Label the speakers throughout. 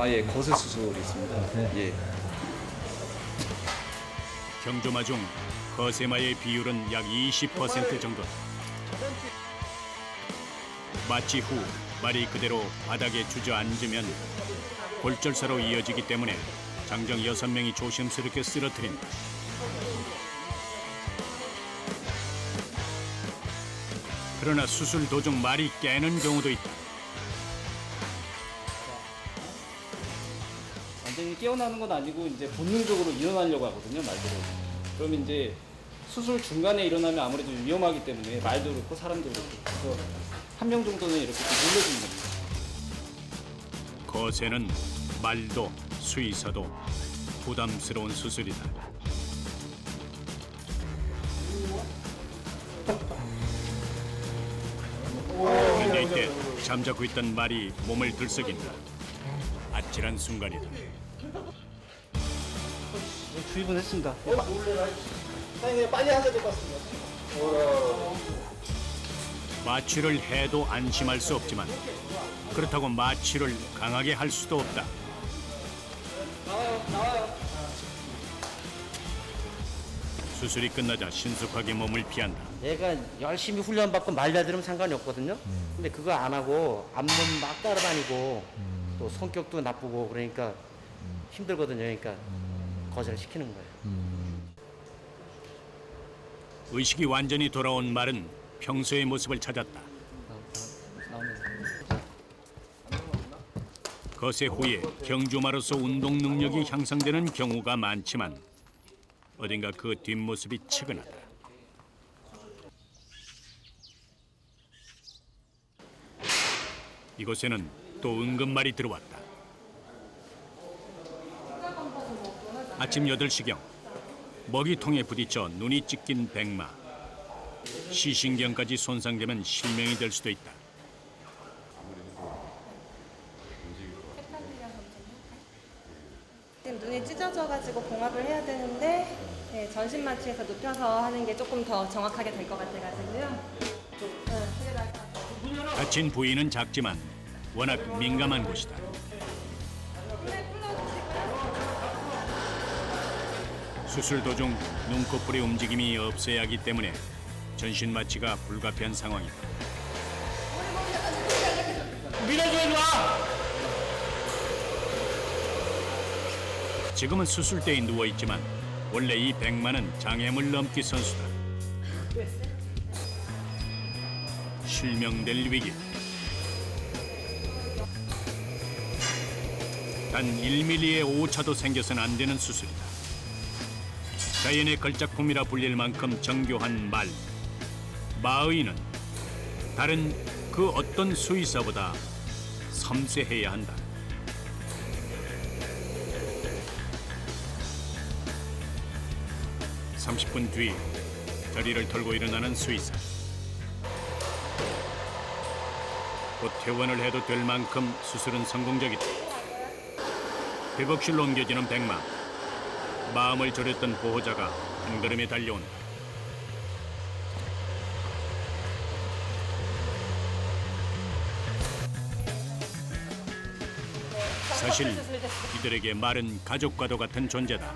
Speaker 1: 예, 거세 수술이 있습니다.
Speaker 2: 네.
Speaker 1: 예.
Speaker 3: 경조마 중 거세마의 비율은 약 20% 정도. 마취 후 말이 그대로 바닥에 주저앉으면 골절사로 이어지기 때문에 장정 6명이 조심스럽게 쓰러뜨린다. 그러나 수술 도중 말이 깨는 경우도 있다.
Speaker 1: 완전히 깨어나는 건 아니고 이제 본능적으로 일어나려고 하거든요, 말들은. 그럼 이제 수술 중간에 일어나면 아무래도 위험하기 때문에 말도 그렇고 사람도 그렇고. 그래서 한 명 정도는 이렇게 좀 놀려주는 겁니다.
Speaker 3: 거세는 말도 수의사도 부담스러운 수술이다. 그런데 이때 잠자고 있던 말이 몸을 들썩인다. 아찔한 순간이다.
Speaker 1: 주입은 했습니다.
Speaker 4: 빨리 하셔야 될 것 같습니다.
Speaker 3: 마취를 해도 안심할 수 없지만 그렇다고 마취를 강하게 할 수도 없다. 수술이 끝나자 신속하게 몸을 피한다.
Speaker 5: 얘가 열심히 훈련받고 말려 들으면 상관이 없거든요. 근데 그거 안 하고 앞몸 막 따라다니고 또 성격도 나쁘고 그러니까 힘들거든요. 그러니까 거절을 시키는 거예요.
Speaker 3: 의식이 완전히 돌아온 말은 평소의 모습을 찾았다. 거세 후에 경조마로서 운동 능력이 향상되는 경우가 많지만 어딘가 그 뒷모습이 측은하다. 이곳에는 또 은근말이 들어왔다. 아침 8시경 먹이통에 부딪혀 눈이 찢긴 백마. 시신경까지 손상되면 실명이 될 수도 있다.
Speaker 6: 지금 눈이 찢어져가지고 봉합을 해야 되는데 네, 전신 마취에서 눕혀서 하는 게 조금 더 정확하게 될 것 같아가지고요.
Speaker 3: 다친 부위는 작지만 워낙 민감한 곳이다. 수술 도중 눈꺼풀의 움직임이 없어야 하기 때문에 전신 마취가 불가피한 상황이다. 지금은 수술대에 누워 있지만 원래 이 백마는 장애물 넘기 선수다. 실명될 위기. 단 1mm의 오차도 생겨서는 안 되는 수술이다. 자연의 걸작품이라 불릴 만큼 정교한 말. 마의는 다른 그 어떤 수의사보다 섬세해야 한다. (30분) 뒤 자리를 털고 일어나는 수의사. 곧 퇴원을 해도 될 만큼 수술은 성공적이다. 회복실로 옮겨지는 백마. 마음을 졸였던 보호자가 한 걸음에 달려온다. 사실 이들에게 말은 가족과도 같은 존재다.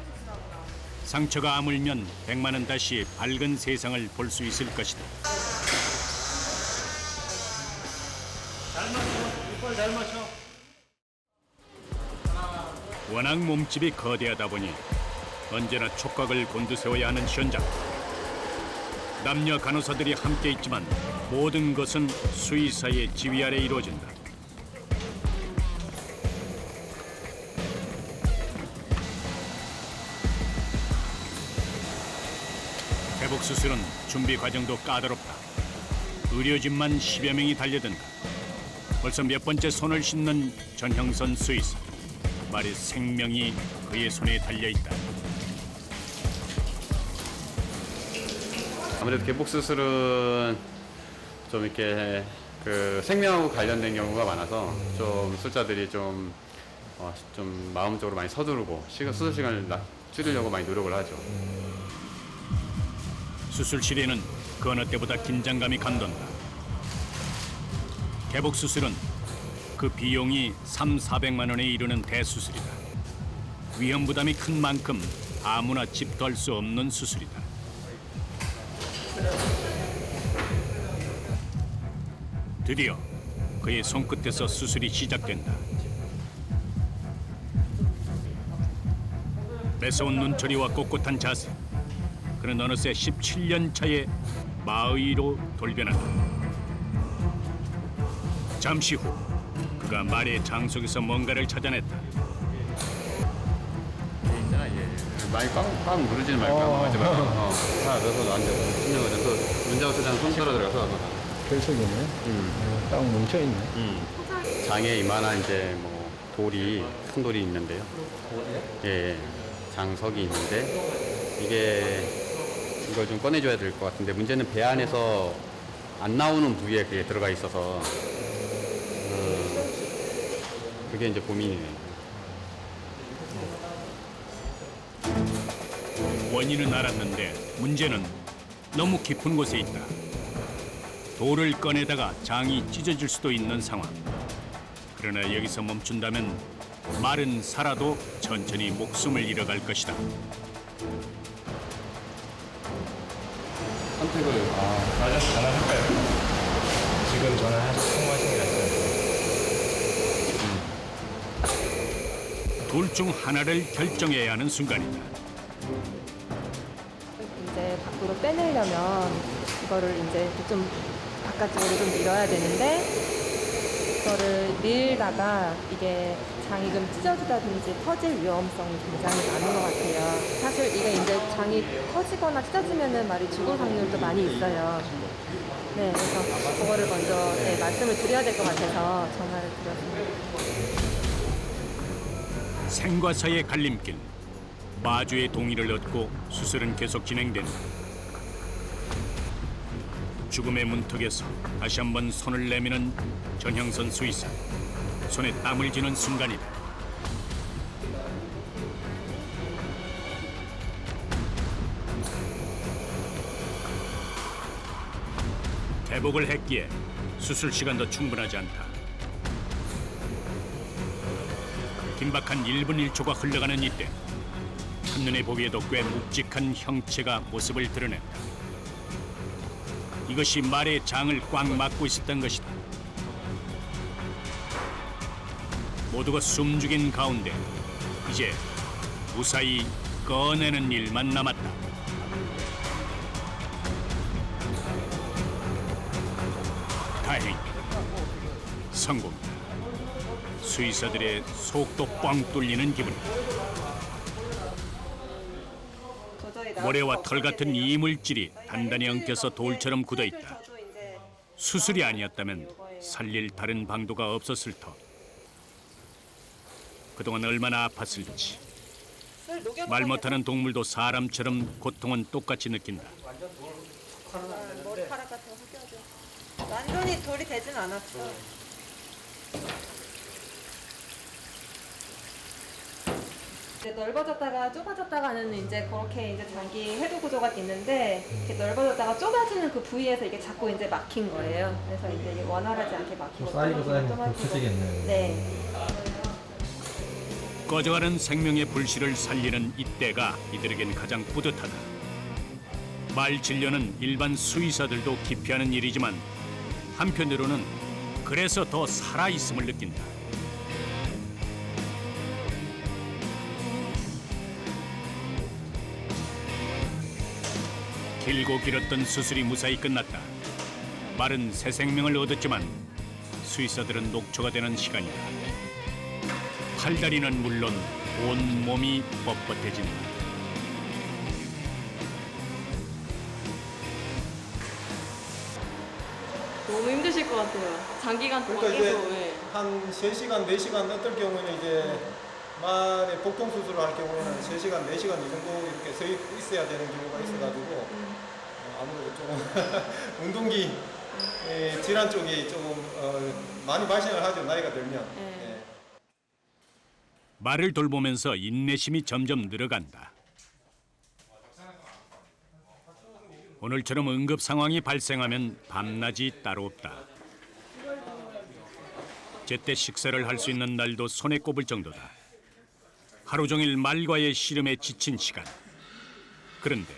Speaker 3: 상처가 아물면 백마는 다시 밝은 세상을 볼 수 있을 것이다.
Speaker 2: 잘 마셔.
Speaker 3: 워낙 몸집이 거대하다 보니 언제나 촉각을 곤두세워야 하는 현장. 남녀 간호사들이 함께 있지만 모든 것은 수의사의 지휘 아래 이루어진다. 회복 수술은 준비 과정도 까다롭다. 의료진만 10여 명이 달려든다. 벌써 몇 번째 손을 씻는 전형선 수의사. 말의 생명이 그의 손에 달려있다.
Speaker 7: 아무래도 개복 수술은 좀 이렇게 그 생명하고 관련된 경우가 많아서 좀 술자들이 좀 마음적으로 많이 서두르고 수술 시간을 줄이려고 많이 노력을 하죠.
Speaker 3: 수술실에는 그 어느 때보다 긴장감이 감돈다. 개복 수술은 그 비용이 3,400만 원에 이르는 대수술이다. 위험 부담이 큰 만큼 아무나 집도할 수 없는 수술이다. 드디어 그의 손끝에서 수술이 시작된다. 매서운 눈초리와 꼿꼿한 자세. 그는 어느새 17년 차의 마의로 돌변한다. 잠시 후 그가 말의 장속에서 뭔가를 찾아냈다.
Speaker 7: 있잖아, 얘. 많이 꽉 누르지는 말고 하지 말고. 하나 넣어서 앉아. 또 문제가 없어서 손 떨어 들어가서.
Speaker 2: 결석이네. 딱 뭉쳐있네.
Speaker 7: 장에 이만한 이제 뭐 돌이 큰 돌이 있는데요. 예, 예. 장석이 있는데 이걸 좀 꺼내줘야 될 것 같은데 문제는 배 안에서 안 나오는 부위에 그게 들어가 있어서 그게 이제 고민이네요.
Speaker 3: 원인은 알았는데 문제는 너무 깊은 곳에 있다. 돌을 꺼내다가 장이 찢어질 수도 있는 상황. 그러나 여기서 멈춘다면 말은 살아도 천천히 목숨을 잃어갈 것이다.
Speaker 7: 선택을
Speaker 2: 맞아서 전화할까요? 지금 통화하시는 게 낫죠.
Speaker 3: 둘 중 하나를 결정해야 하는 순간이다.
Speaker 6: 이제 밖으로 빼내려면 이거를 이제 좀 바깥쪽으로 좀 밀어야 되는데 이거를 밀다가 이게 장이 좀 찢어지다든지 터질 위험성이 굉장히 많은 것 같아요. 사실 이게 이제 장이 터지거나 찢어지면은 말이 죽을 확률도 많이 있어요. 네, 그래서 그거를 먼저 말씀을 드려야 될 것 같아서 전화를 드렸습니다.
Speaker 3: 생과 사의 갈림길. 마주의 동의를 얻고 수술은 계속 진행된다. 죽음의 문턱에서 다시 한번 손을 내미는 전형선 수의사. 손에 땀을 쥐는 순간이다. 회복을 했기에 수술 시간도 충분하지 않다. 긴박한 1분 1초가 흘러가는 이때 한눈에 보기에도 꽤 묵직한 형체가 모습을 드러낸다. 이것이 말의 장을 꽉 막고 있었던 것이다. 모두가 숨죽인 가운데 이제 무사히 꺼내는 일만 남았다. 다행히 성공이다. 수의사들의 속도 뻥 뚫리는 기분이다. 모래와 털 같은 이물질이 단단히 엉켜서 돌처럼 굳어있다. 수술이 아니었다면 살릴 다른 방도가 없었을 터. 그동안 얼마나 아팠을지. 말 못하는 동물도 사람처럼 고통은 똑같이 느낀다.
Speaker 6: 머리카락 같은 거 섞여줘. 완전히 돌이 되진 않았어. 이제 넓어졌다가 좁아졌다가 하는 이제 그렇게 이제 장기 해도 구조가 있는데 이렇게 넓어졌다가 좁아지는 그 부위에서 이게 자꾸 이제 막힌 거예요. 그래서 이제 이게 원활하지 않게 막히고
Speaker 2: 쌓이고 쌓이면 더
Speaker 6: 좁아지고.
Speaker 2: 커지겠네.
Speaker 6: 네.
Speaker 3: 꺼져가는 생명의 불씨를 살리는 이때가 이들에겐 가장 뿌듯하다. 말 진료는 일반 수의사들도 기피하는 일이지만 한편으로는 그래서 더 살아있음을 느낀다. 길고 길었던 수술이 무사히 끝났다. 말은 새 생명을 얻었지만 수의사들은 녹초가 되는 시간이다. 팔다리는 물론 온 몸이 뻣뻣해진다.
Speaker 8: 너무 힘드실 것 같아요. 장기간 동안
Speaker 4: 그러니까
Speaker 8: 계속.
Speaker 4: 이제 한 3시간, 4시간 어떨 경우에는 이제 말의 복통 수술을 할 경우에는 3시간, 4시간 이 정도 이렇게 서 있어야 되는 경우가 있어가지고 아무래도 좀 운동기 질환 쪽이 조금 많이 발생을 하죠. 나이가 들면. 예.
Speaker 3: 말을 돌보면서 인내심이 점점 늘어간다. 오늘처럼 응급 상황이 발생하면 밤낮이 따로 없다. 제때 식사를 할 수 있는 날도 손에 꼽을 정도다. 하루 종일 말과의 씨름에 지친 시간. 그런데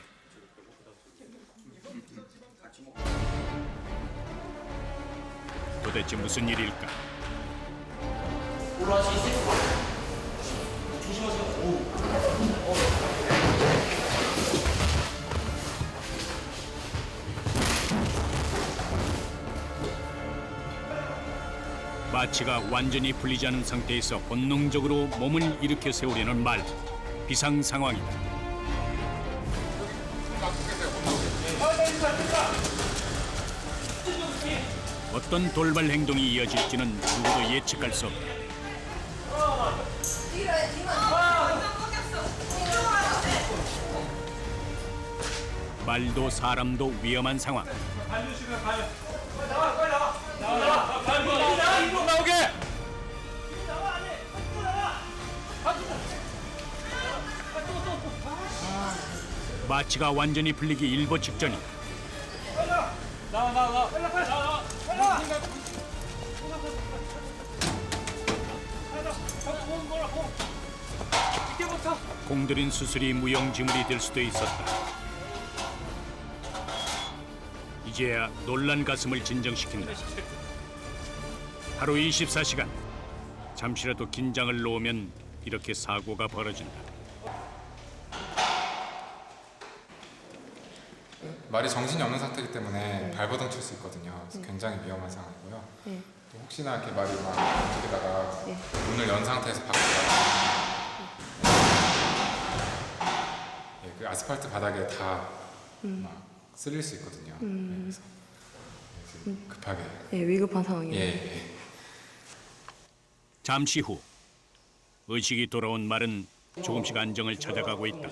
Speaker 3: 도대체 무슨 일일까? 마취가 완전히 풀리지 않은 상태에서 본능적으로 몸을 일으켜 세우려는 말. 비상 상황이다. 어떤 돌발 행동이 이어질지는 누구도 예측할 수 없다. 말도 사람도 위험한 상황. 마취가 완전히 풀리기 일보 직전이다. 공들인 수술이 무용지물이 될 수도 있었다. 이제야 놀란 가슴을 진정시킨다. 하루 24시간. 잠시라도 긴장을 놓으면 이렇게 사고가 벌어진다.
Speaker 9: 말이 정신이 없는 상태이기 때문에 발버둥 칠 수 있거든요. 그래서 굉장히 위험한 상황이고요. 또 혹시나 이렇게 말이 막 움직이다가 문을 연 상태에서 바꾸다가 그 아스팔트 바닥에 다 막 쓸릴 수 있거든요. 그래서 지금 급하게
Speaker 8: 위급한 상황이에요.
Speaker 9: 예.
Speaker 3: 잠시 후 의식이 돌아온 말은 조금씩 안정을 찾아가고 있다.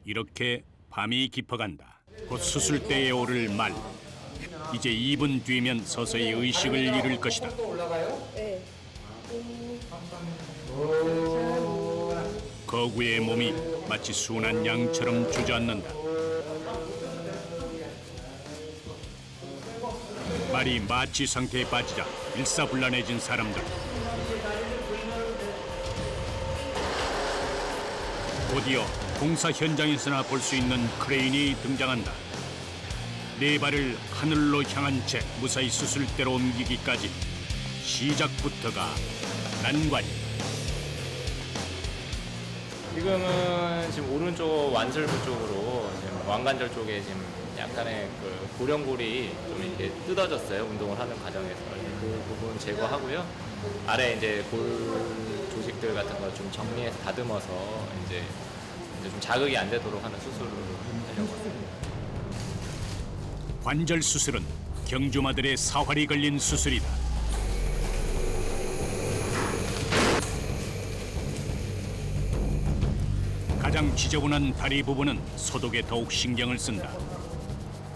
Speaker 3: 이렇게 밤이 깊어간다. 곧 수술대에 오를 말. 이제 2분 뒤면 서서히 의식을 잃을 것이다. 거구의 몸이 마치 순한 양처럼 주저앉는다. 말이 마취 상태에 빠지자 일사불란해진 사람들. 곧이어 공사 현장에서나 볼 수 있는 크레인이 등장한다. 네 발을 하늘로 향한 채 무사히 수술대로 옮기기까지 시작부터가 난관이다.
Speaker 2: 지금은 지금 오른쪽 완절부 쪽으로 지금 왕관절 쪽에 지금 약간의 그 고령골이 좀 이렇게 뜯어졌어요. 운동을 하는 과정에서 그 부분 제거하고요. 아래 이제 골 조직들 같은 거 좀 정리해서 다듬어서 이제 좀 자극이 안 되도록 하는 수술을 하려고 합니다.
Speaker 3: 관절 수술은 경주마들의 사활이 걸린 수술이다. 가장 지저분한 다리 부분은 소독에 더욱 신경을 쓴다.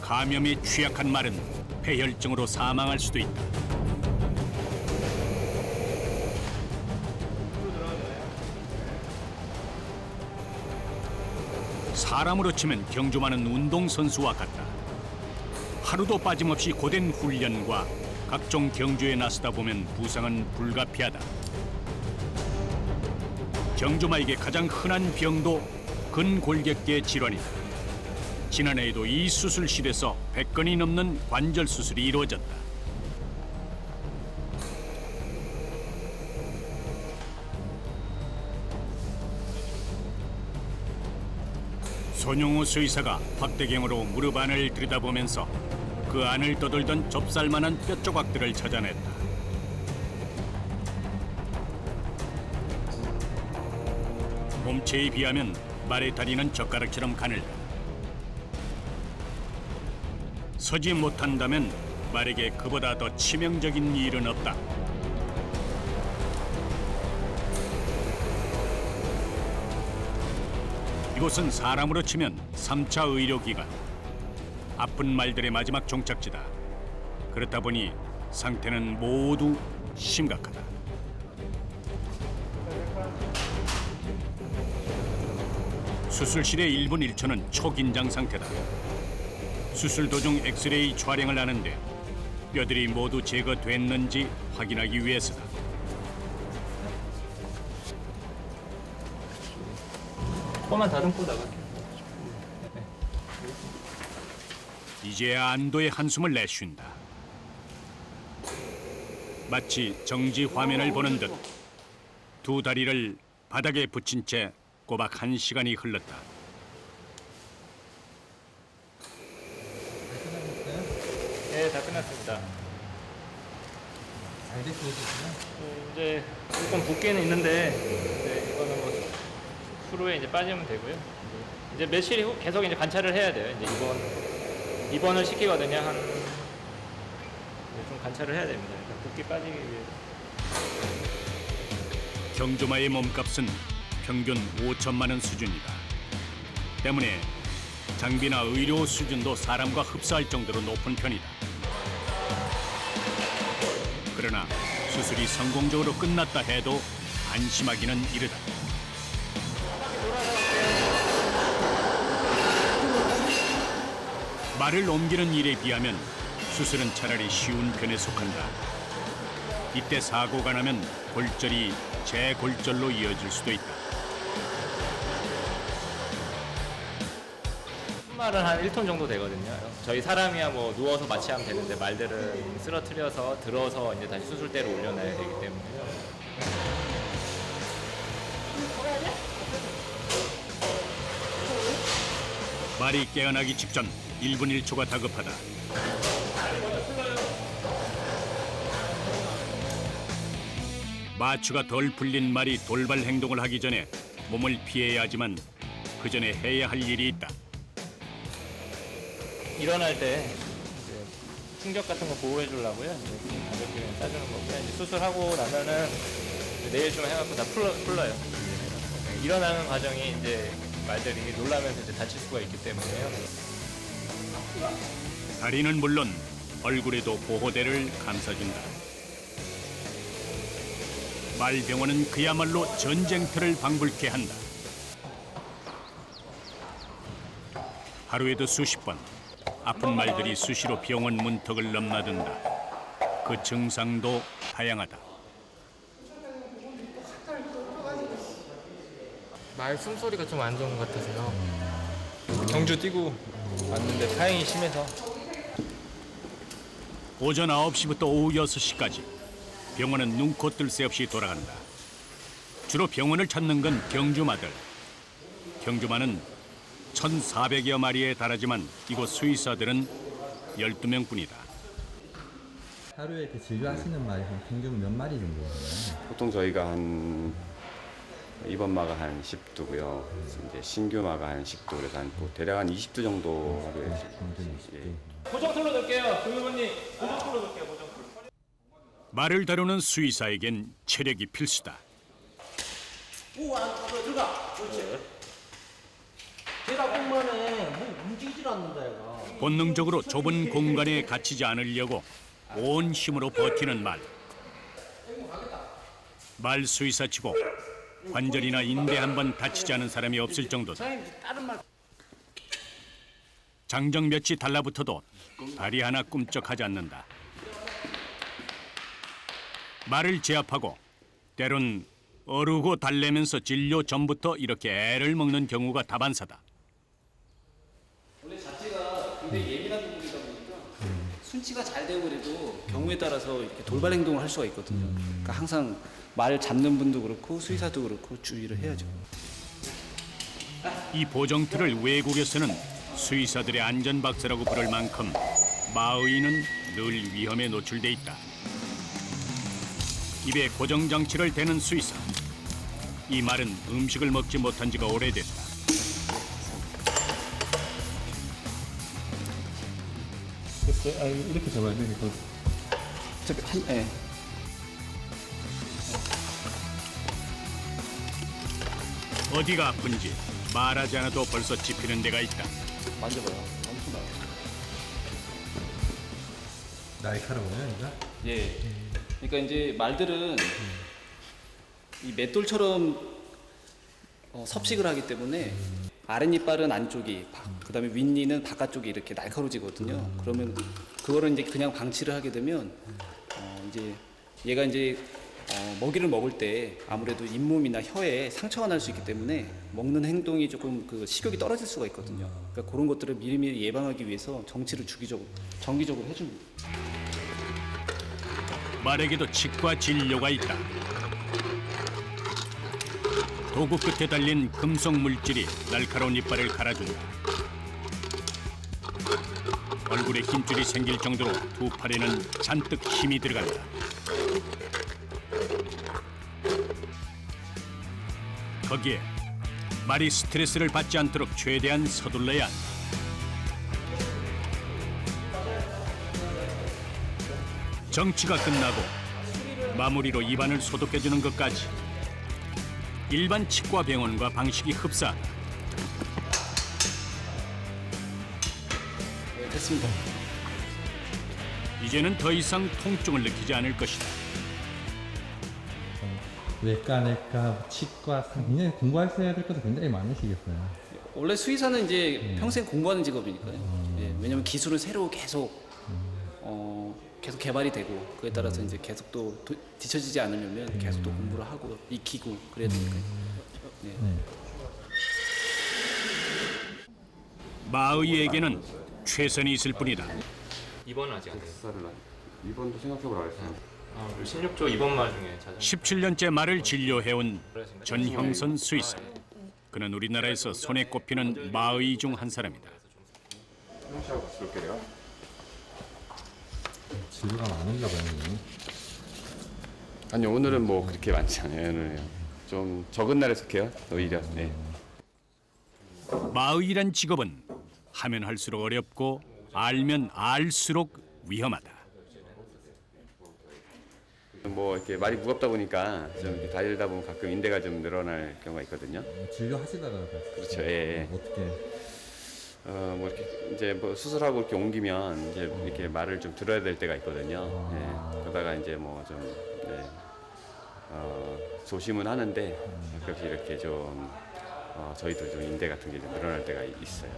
Speaker 3: 감염에 취약한 말은 폐혈증으로 사망할 수도 있다. 사람으로 치면 경주마는 운동선수와 같다. 하루도 빠짐없이 고된 훈련과 각종 경주에 나서다 보면 부상은 불가피하다. 경주마에게 가장 흔한 병도 근골격계 질환이다. 지난해에도 이 수술실에서 100건이 넘는 관절 수술이 이루어졌다. 손용호 수의사가 확대경으로 무릎 안을 들여다보면서 그 안을 떠돌던 좁쌀만한 뼈 조각들을 찾아냈다. 몸체에 비하면 말의 다리는 젓가락처럼 가늘다. 서지 못한다면 말에게 그보다 더 치명적인 일은 없다. 이곳은 사람으로 치면 3차 의료기관. 아픈 말들의 마지막 종착지다. 그렇다 보니 상태는 모두 심각하다. 수술실의 1분 1초는 초긴장 상태다. 수술 도중 엑스레이 촬영을 하는데 뼈들이 모두 제거됐는지 확인하기 위해서다.
Speaker 2: 코만 다듬고 나갈게요.
Speaker 3: 이제야 안도의 한숨을 내쉰다. 마치 정지 화면을 보는 듯 두 다리를 바닥에 붙인 채 꼬박 1시간이 흘렀다.
Speaker 2: 네, 다 끝났습니다.
Speaker 4: 잘 됐어요.
Speaker 2: 이제 조금 붓기는 있는데 이제 이거는 뭐 수로에 이제 빠지면 되고요. 이제 며칠 후 계속 이제 관찰을 해야 돼요. 이제 입원을 시키거든요. 좀 관찰을 해야 됩니다. 그러니까 붓기 빠지기 위해서.
Speaker 3: 경주마의 몸값은 평균 5천만 원 수준이다. 때문에 장비나 의료 수준도 사람과 흡사할 정도로 높은 편이다. 그러나 수술이 성공적으로 끝났다 해도 안심하기는 이르다. 말을 옮기는 일에 비하면 수술은 차라리 쉬운 편에 속한다. 이때 사고가 나면 골절이 재골절로 이어질 수도 있다.
Speaker 2: 말은 한 1톤 정도 되거든요. 저희 사람이야 뭐 누워서 마취하면 되는데 말들은 쓰러뜨려서 들어서 이제 다시 수술대로 올려놔야 되기 때문에요.
Speaker 3: 말이 깨어나기 직전 1분 1초가 다급하다. 마취가 덜 풀린 말이 돌발 행동을 하기 전에 몸을 피해야 하지만 그 전에 해야 할 일이 있다.
Speaker 2: 일어날 때 이제 충격 같은 거 보호해 주려고요. 이제 가볍게 싸주는 거고요. 이제 수술하고 나면은 내일 좀 해갖고 다 풀러요. 일어나는 과정이 이제 말들이 놀라면서 이제 다칠 수가 있기 때문에요.
Speaker 3: 다리는 물론 얼굴에도 보호대를 감싸준다. 말병원은 그야말로 전쟁터를 방불케 한다. 하루에도 수십 번 아픈 말들이 수시로 병원 문턱을 넘나든다. 그 증상도 다양하다.
Speaker 10: 말 숨소리가 좀 안 좋은 것 같아서요. 경주 뛰고 왔는데 파행이 심해서.
Speaker 3: 오전 9시부터 오후 6시까지 병원은 눈코 뜰 새 없이 돌아간다. 주로 병원을 찾는 건 경주마들. 경주마는 1,400여 마리에 달하지만 이곳 수의사들은 12명뿐이다.
Speaker 11: 하루에 이렇게 진료하시는 말이 평균 몇 마리 정도 되나요?
Speaker 7: 보통 저희가 한 입원마가 한 10두고요. 이제 신규마가 한 10두, 그래서 대략 한 20두 정도 하루에.
Speaker 2: 고정틀로 넣을게요. 교육원님 고정틀로 넣을게요. 고정틀.
Speaker 3: 말을 다루는 수의사에겐 체력이 필수다.
Speaker 5: 오, 들어가. 그렇지. 걔가 꽁만해. 뭐 움직이질 않는다, 얘가.
Speaker 3: 본능적으로 좁은 공간에 갇히지 않으려고 온 힘으로 버티는 말. 말 수의사치고 관절이나 인대 한 번 다치지 않은 사람이 없을 정도다. 장정 몇이 달라붙어도 다리 하나 꿈쩍하지 않는다. 말을 제압하고 때론 어르고 달래면서 진료 전부터 이렇게 애를 먹는 경우가 다반사다.
Speaker 1: 원래 자체가 굉장히 예민한 부분이다 보니까 순치가 잘 되고 그래도 경우에 따라서 이렇게 돌발 행동을 할 수가 있거든요. 그러니까 항상 말 잡는 분도 그렇고 수의사도 그렇고 주의를 해야죠.
Speaker 3: 이 보정틀을 외국에서는 수의사들의 안전박스라고 부를 만큼 마의는 늘 위험에 노출돼 있다. 입에 고정장치를 대는 수의사. 이 말은 음식을 먹지 못한 지가 오래됐다.
Speaker 11: 이렇게 잡아야 되니까.
Speaker 1: 네.
Speaker 3: 어디가 아픈지 말하지 않아도 벌써 찝히는 데가 있다.
Speaker 1: 만져봐요. 엄청 나요.
Speaker 11: 날카로워요, 이거?
Speaker 1: 예. 그러니까 이제 말들은 이 맷돌처럼 섭식을 하기 때문에 아랫니빨은 안쪽이, 그다음에 윗니는 바깥쪽이 이렇게 날카로워지거든요. 그러면 그거를 이제 그냥 방치를 하게 되면 이제 얘가 이제 먹이를 먹을 때 아무래도 잇몸이나 혀에 상처가 날 수 있기 때문에 먹는 행동이 조금 그 식욕이 떨어질 수가 있거든요. 그러니까 그런 것들을 미리미리 예방하기 위해서 정치를 정기적으로 해줍니다.
Speaker 3: 말에게도 치과 진료가 있다. 도구 끝에 달린 금속 물질이 날카로운 이빨을 갈아준다. 얼굴에 힘줄이 생길 정도로 두 팔에는 잔뜩 힘이 들어간다. 거기에 말이 스트레스를 받지 않도록 최대한 서둘러야 한다. 정치가 끝나고 마무리로 입안을 소독해주는 것까지 일반 치과 병원과 방식이 흡사하다.
Speaker 1: 네, 됐습니다.
Speaker 3: 이제는 더 이상 통증을 느끼지 않을 것이다.
Speaker 11: 외과, 내과, 치과 굉장히 공부하셔야 될 것도 굉장히 많으시겠어요.
Speaker 1: 원래 수의사는 이제 평생 공부하는 직업이니까요. 예, 왜냐하면 기술은 새로 계속 개발이 되고 그에 따라서 이제 계속 또 뒤처지지 않으려면 계속 또 공부를 하고 익히고 그래야 되니까요. 네.
Speaker 3: 마의에게는 최선이 있을 뿐이다.
Speaker 2: 2번은 아직 안 됐어요.
Speaker 7: 2번도 생각해보라 그랬어요.
Speaker 2: 16조 2번마 중에 자전
Speaker 3: 17년째 말을 진료해온 전형선 수의사. 그는 우리나라에서 손에 꼽히는 마의 중 한 사람이다.
Speaker 7: 형씨하고 같이 볼게요.
Speaker 11: 진료가 많은가 봐요.
Speaker 7: 아니요, 오늘은 뭐 그렇게 많지 않아요. 오늘은 좀 적은 날에 속해요. 오히려. 네.
Speaker 3: 마의란 직업은 하면 할수록 어렵고 알면 알수록 위험하다.
Speaker 7: 뭐 이렇게 말이 무겁다 보니까 좀 이렇게 다니다 보면 가끔 인대가 좀 늘어날 경우가 있거든요.
Speaker 11: 진료하시다가
Speaker 7: 그렇죠. 예.
Speaker 11: 어떻게?
Speaker 7: 뭐 이렇게 이제 뭐 수술하고 이렇게 옮기면 이제 이렇게 말을 좀 들어야 될 때가 있거든요. 예. 그러다가 이제 뭐 좀 네. 조심은 하는데 가끔씩 이렇게 좀 저희도 좀 인대 같은 게 좀 늘어날 때가 있어요.